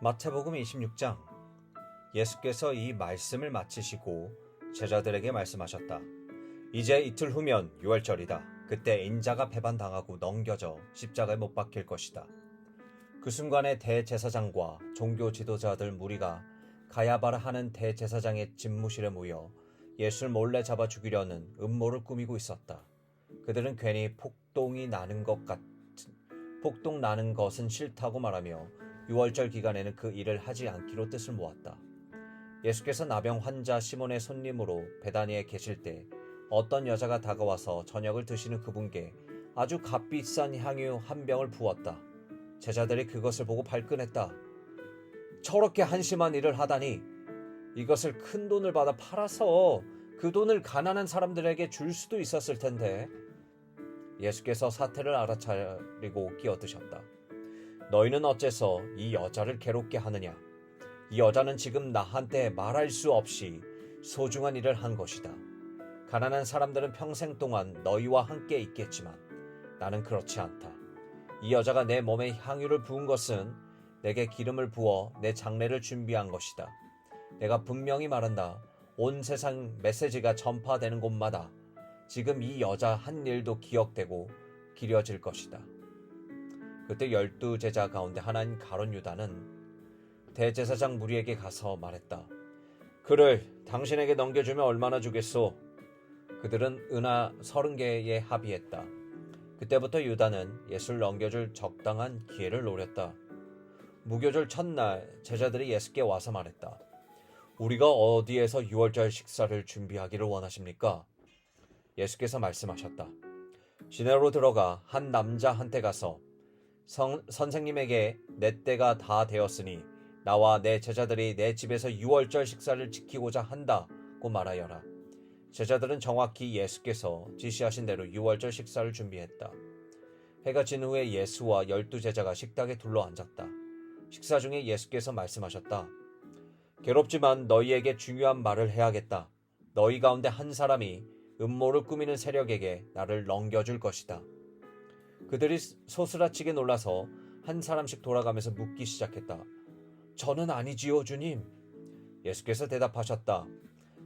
마태복음 26장. 예수께서 이 말씀을 마치시고 제자들에게 말씀하셨다. 이제 이틀 후면 유월절이다. 그때 인자가 배반당하고 넘겨져 십자가에 못 박힐 것이다. 그 순간에 대제사장과 종교 지도자들 무리가 가야바라 하는 대제사장의 집무실에 모여 예수를 몰래 잡아 죽이려는 음모를 꾸미고 있었다. 그들은 괜히 폭동 나는 것은 싫다고 말하며 유월절 기간에는 그 일을 하지 않기로 뜻을 모았다. 예수께서 나병 환자 시몬의 손님으로 베다니에 계실 때 어떤 여자가 다가와서 저녁을 드시는 그분께 아주 값비싼 향유 한 병을 부었다. 제자들이 그것을 보고 발끈했다. 저렇게 한심한 일을 하다니, 이것을 큰 돈을 받아 팔아서 그 돈을 가난한 사람들에게 줄 수도 있었을 텐데. 예수께서 사태를 알아차리고 끼어드셨다. 너희는 어째서 이 여자를 괴롭게 하느냐? 이 여자는 지금 나한테 말할 수 없이 소중한 일을 한 것이다. 가난한 사람들은 평생 동안 너희와 함께 있겠지만 나는 그렇지 않다. 이 여자가 내 몸에 향유를 부은 것은 내게 기름을 부어 내 장례를 준비한 것이다. 내가 분명히 말한다. 온 세상 메시지가 전파되는 곳마다 지금 이 여자 한 일도 기억되고 기려질 것이다. 그때 12제자 가운데 하나인 가룟 유다는 대제사장 무리에게 가서 말했다. 그를 당신에게 넘겨주면 얼마나 주겠소? 그들은 은하 30개에 합의했다. 그때부터 유다는 예수를 넘겨줄 적당한 기회를 노렸다. 무교절 첫날 제자들이 예수께 와서 말했다. 우리가 어디에서 유월절 식사를 준비하기를 원하십니까? 예수께서 말씀하셨다. 시내로 들어가 한 남자한테 가서 선생님에게 내 때가 다 되었으니 나와 내 제자들이 내 집에서 유월절 식사를 지키고자 한다고 말하여라. 제자들은 정확히 예수께서 지시하신 대로 유월절 식사를 준비했다. 해가 진 후에 예수와 12제자가 식탁에 둘러앉았다. 식사 중에 예수께서 말씀하셨다. 괴롭지만 너희에게 중요한 말을 해야겠다. 너희 가운데 한 사람이 음모를 꾸미는 세력에게 나를 넘겨줄 것이다. 그들이 소스라치게 놀라서 한 사람씩 돌아가면서 묻기 시작했다. 저는 아니지요, 주님. 예수께서 대답하셨다.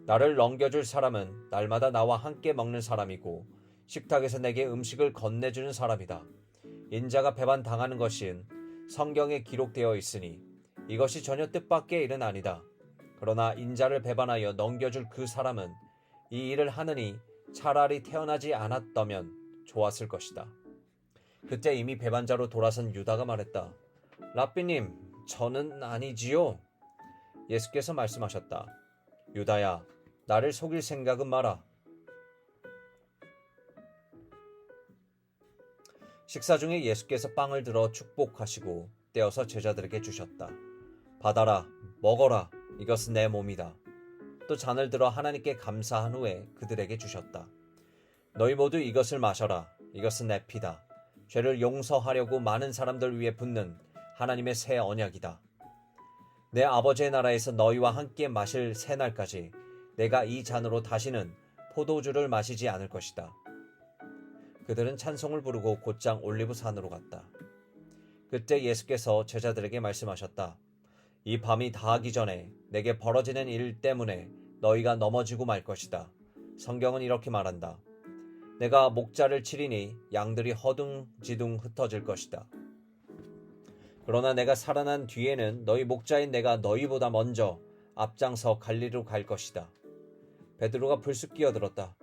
나를 넘겨줄 사람은 날마다 나와 함께 먹는 사람이고 식탁에서 내게 음식을 건네주는 사람이다. 인자가 배반당하는 것은 성경에 기록되어 있으니 이것이 전혀 뜻밖의 일은 아니다. 그러나 인자를 배반하여 넘겨줄 그 사람은 이 일을 하느니 차라리 태어나지 않았다면 좋았을 것이다. 그때 이미 배반자로 돌아선 유다가 말했다. 랍비님, 저는 아니지요. 예수께서 말씀하셨다. 유다야, 나를 속일 생각은 마라. 식사 중에 예수께서 빵을 들어 축복하시고 떼어서 제자들에게 주셨다. 받아라, 먹어라, 이것은 내 몸이다. 또 잔을 들어 하나님께 감사한 후에 그들에게 주셨다. 너희 모두 이것을 마셔라. 이것은 내 피다. 죄를 용서하려고 많은 사람들 위해 붓는 하나님의 새 언약이다. 내 아버지의 나라에서 너희와 함께 마실 새날까지 내가 이 잔으로 다시는 포도주를 마시지 않을 것이다. 그들은 찬송을 부르고 곧장 올리브산으로 갔다. 그때 예수께서 제자들에게 말씀하셨다. 이 밤이 다하기 전에 내게 벌어지는 일 때문에 너희가 넘어지고 말 것이다. 성경은 이렇게 말한다. 내가 목자를 치리니 양들이 허둥지둥 흩어질 것이다. 그러나 내가 살아난 뒤에는 너희 목자인 내가 너희보다 먼저 앞장서 갈리로 갈 것이다. 베드로가 불쑥 끼어들었다.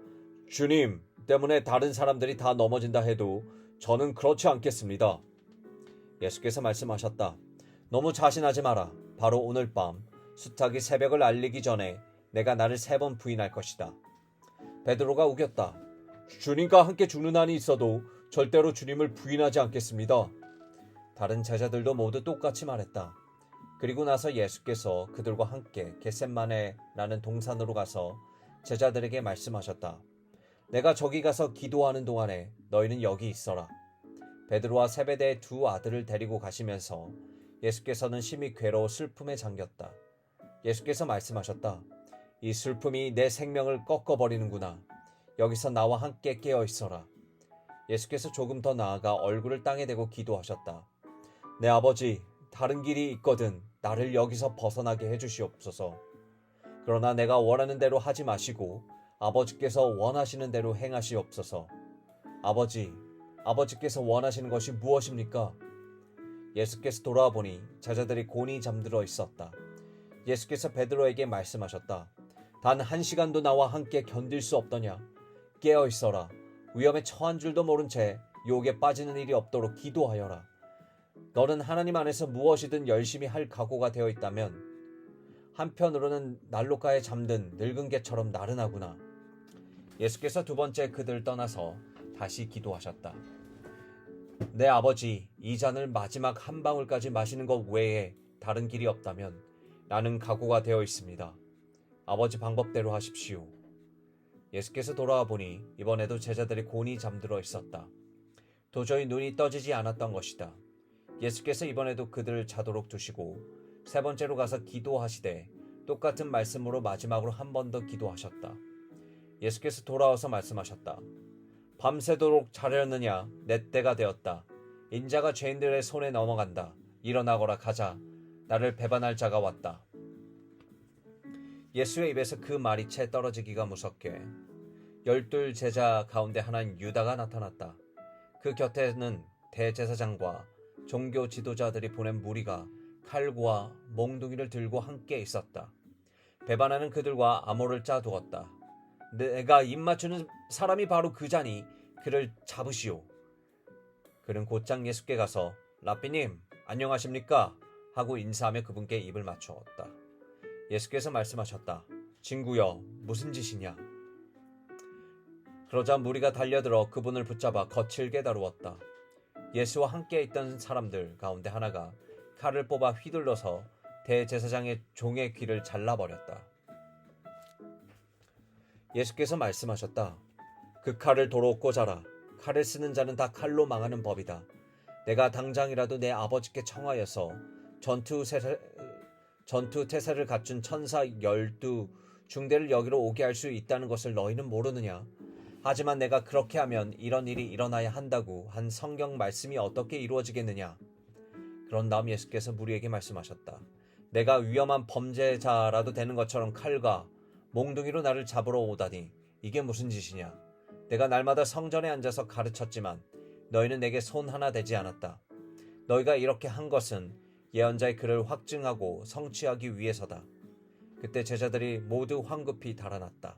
주님 때문에 다른 사람들이 다 넘어진다 해도 저는 그렇지 않겠습니다. 예수께서 말씀하셨다. 너무 자신하지 마라. 바로 오늘 밤 수탉이 새벽을 알리기 전에 내가 나를 3번 부인할 것이다. 베드로가 우겼다. 주님과 함께 죽는 한이 있어도 절대로 주님을 부인하지 않겠습니다. 다른 제자들도 모두 똑같이 말했다. 그리고 나서 예수께서 그들과 함께 겟셋마네라는 동산으로 가서 제자들에게 말씀하셨다. 내가 저기 가서 기도하는 동안에 너희는 여기 있어라. 베드로와 세베대의 2 아들을 데리고 가시면서 예수께서는 심히 괴로워 슬픔에 잠겼다. 예수께서 말씀하셨다. 이 슬픔이 내 생명을 꺾어버리는구나. 여기서 나와 함께 깨어 있어라. 예수께서 조금 더 나아가 얼굴을 땅에 대고 기도하셨다. 내 아버지, 다른 길이 있거든 나를 여기서 벗어나게 해주시옵소서. 그러나 내가 원하는 대로 하지 마시고 아버지께서 원하시는 대로 행하시옵소서. 아버지께서 원하시는 것이 무엇입니까? 예수께서 돌아와 보니 제자들이 곤히 잠들어 있었다. 예수께서 베드로에게 말씀하셨다. 단 1시간도 나와 함께 견딜 수 없더냐? 깨어 있어라. 위험에 처한 줄도 모른 채 유혹에 빠지는 일이 없도록 기도하여라. 너는 하나님 안에서 무엇이든 열심히 할 각오가 되어 있다면 한편으로는 난로가에 잠든 늙은 개처럼 나른하구나. 예수께서 2번째 그들 떠나서 다시 기도하셨다. 내 아버지, 이 잔을 마지막 한 방울까지 마시는 것 외에 다른 길이 없다면 나는 각오가 되어 있습니다. 아버지 방법대로 하십시오. 예수께서 돌아와 보니 이번에도 제자들이 곤히 잠들어 있었다. 도저히 눈이 떠지지 않았던 것이다. 예수께서 이번에도 그들을 자도록 두시고 3번째로 가서 기도하시되 똑같은 말씀으로 마지막으로 한 번 더 기도하셨다. 예수께서 돌아와서 말씀하셨다. 밤새도록 자려느냐? 내 때가 되었다. 인자가 죄인들의 손에 넘어간다. 일어나거라 가자. 나를 배반할 자가 왔다. 예수의 입에서 그 말이 채 떨어지기가 무섭게 12 제자 가운데 하나인 유다가 나타났다. 그 곁에는 대제사장과 종교 지도자들이 보낸 무리가 칼과 몽둥이를 들고 함께 있었다. 배반하는 그들과 암호를 짜두었다. 내가 입맞추는 사람이 바로 그자니 그를 잡으시오. 그는 곧장 예수께 가서 랍비님 안녕하십니까? 하고 인사하며 그분께 입을 맞추었다. 예수께서 말씀하셨다. 친구여, 무슨 짓이냐? 그러자 무리가 달려들어 그분을 붙잡아 거칠게 다루었다. 예수와 함께 있던 사람들 가운데 하나가 칼을 뽑아 휘둘러서 대제사장의 종의 귀를 잘라버렸다. 예수께서 말씀하셨다. 그 칼을 도로 꽂아라. 칼을 쓰는 자는 다 칼로 망하는 법이다. 내가 당장이라도 내 아버지께 청하여서 전투태세를 갖춘 천사 12 중대를 여기로 오게 할 수 있다는 것을 너희는 모르느냐? 하지만 내가 그렇게 하면 이런 일이 일어나야 한다고 한 성경 말씀이 어떻게 이루어지겠느냐? 그런 다음 예수께서 무리에게 말씀하셨다. 내가 위험한 범죄자라도 되는 것처럼 칼과 몽둥이로 나를 잡으러 오다니 이게 무슨 짓이냐? 내가 날마다 성전에 앉아서 가르쳤지만 너희는 내게 손 하나 대지 않았다. 너희가 이렇게 한 것은 예언자의 글을 확증하고 성취하기 위해서다. 그때 제자들이 모두 황급히 달아났다.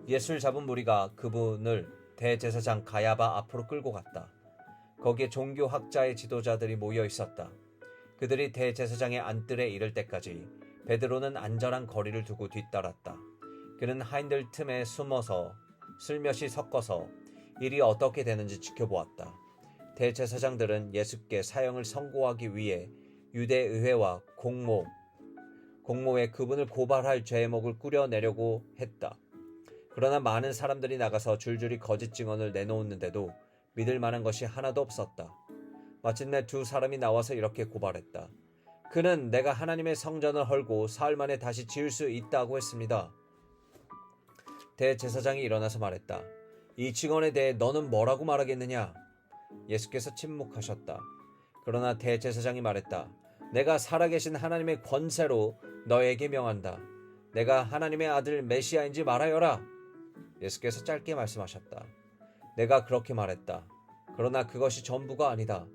예수를 잡은 무리가 그분을 대제사장 가야바 앞으로 끌고 갔다. 거기에 종교학자의 지도자들이 모여 있었다. 그들이 대제사장의 안뜰에 이를 때까지 베드로는 안전한 거리를 두고 뒤따랐다. 그는 하인들 틈에 숨어서 슬며시 섞어서 일이 어떻게 되는지 지켜보았다. 대제사장들은 예수께 사형을 선고하기 위해 유대의회와 공모에 그분을 고발할 죄목을 꾸려내려고 했다. 그러나 많은 사람들이 나가서 줄줄이 거짓 증언을 내놓았는데도 믿을 만한 것이 하나도 없었다. 마침내 2 사람이 나와서 이렇게 고발했다. 그는 내가 하나님의 성전을 헐고 사흘 만에 다시 지을 수 있다고 했습니다. 대제사장이 일어나서 말했다. 이 증언에 대해 너는 뭐라고 말하겠느냐? 예수께서 침묵하셨다. 그러나 대제사장이 말했다. 내가 살아계신 하나님의 권세로 너에게 명한다. 내가 하나님의 아들 메시아인지 말하여라. 예수께서 짧게 말씀하셨다. 내가 그렇게 말했다. 그러나 그것이 전부가 아니다.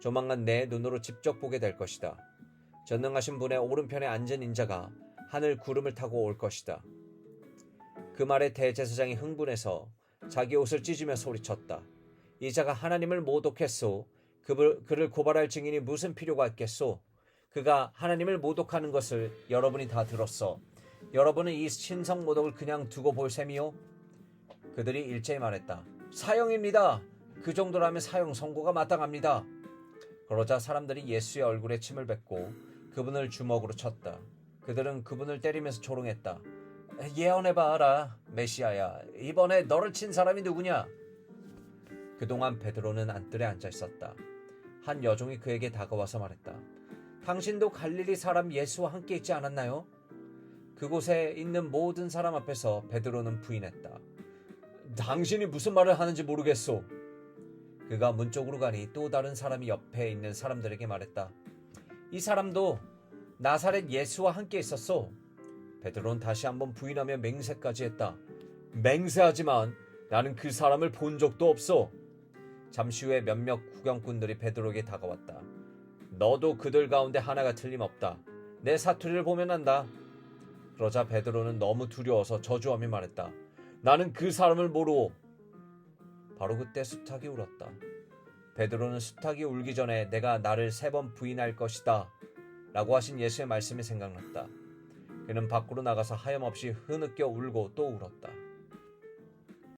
조만간 내 눈으로 직접 보게 될 것이다. 전능하신 분의 오른편에 앉은 인자가 하늘 구름을 타고 올 것이다. 그 말에 대제사장이 흥분해서 자기 옷을 찢으며 소리쳤다. 이 자가 하나님을 모독했소. 그를 고발할 증인이 무슨 필요가 있겠소? 그가 하나님을 모독하는 것을 여러분이 다 들었어. 여러분은 이 신성 모독을 그냥 두고 볼 셈이요? 그들이 일제히 말했다. 사형입니다. 그 정도라면 사형 선고가 마땅합니다. 그러자 사람들이 예수의 얼굴에 침을 뱉고 그분을 주먹으로 쳤다. 그들은 그분을 때리면서 조롱했다. 예언해봐라, 메시아야. 이번에 너를 친 사람이 누구냐? 그동안 베드로는 안뜰에 앉아 있었다. 한 여종이 그에게 다가와서 말했다. 당신도 갈릴리 사람 예수와 함께 있지 않았나요? 그곳에 있는 모든 사람 앞에서 베드로는 부인했다. 당신이 무슨 말을 하는지 모르겠소. 그가 문 쪽으로 가니 또 다른 사람이 옆에 있는 사람들에게 말했다. 이 사람도 나사렛 예수와 함께 있었소. 베드로는 다시 한번 부인하며 맹세까지 했다. 맹세하지만 나는 그 사람을 본 적도 없어. 잠시 후에 몇몇 구경꾼들이 베드로에게 다가왔다. 너도 그들 가운데 하나가 틀림없다. 내 사투리를 보면 안다. 그러자 베드로는 너무 두려워서 저주하며 말했다. 나는 그 사람을 모르오. 바로 그때 수탉이 울었다. 베드로는 수탉이 울기 전에 내가 나를 3번 부인할 것이다 라고 하신 예수의 말씀이 생각났다. 그는 밖으로 나가서 하염없이 흐느껴 울고 또 울었다.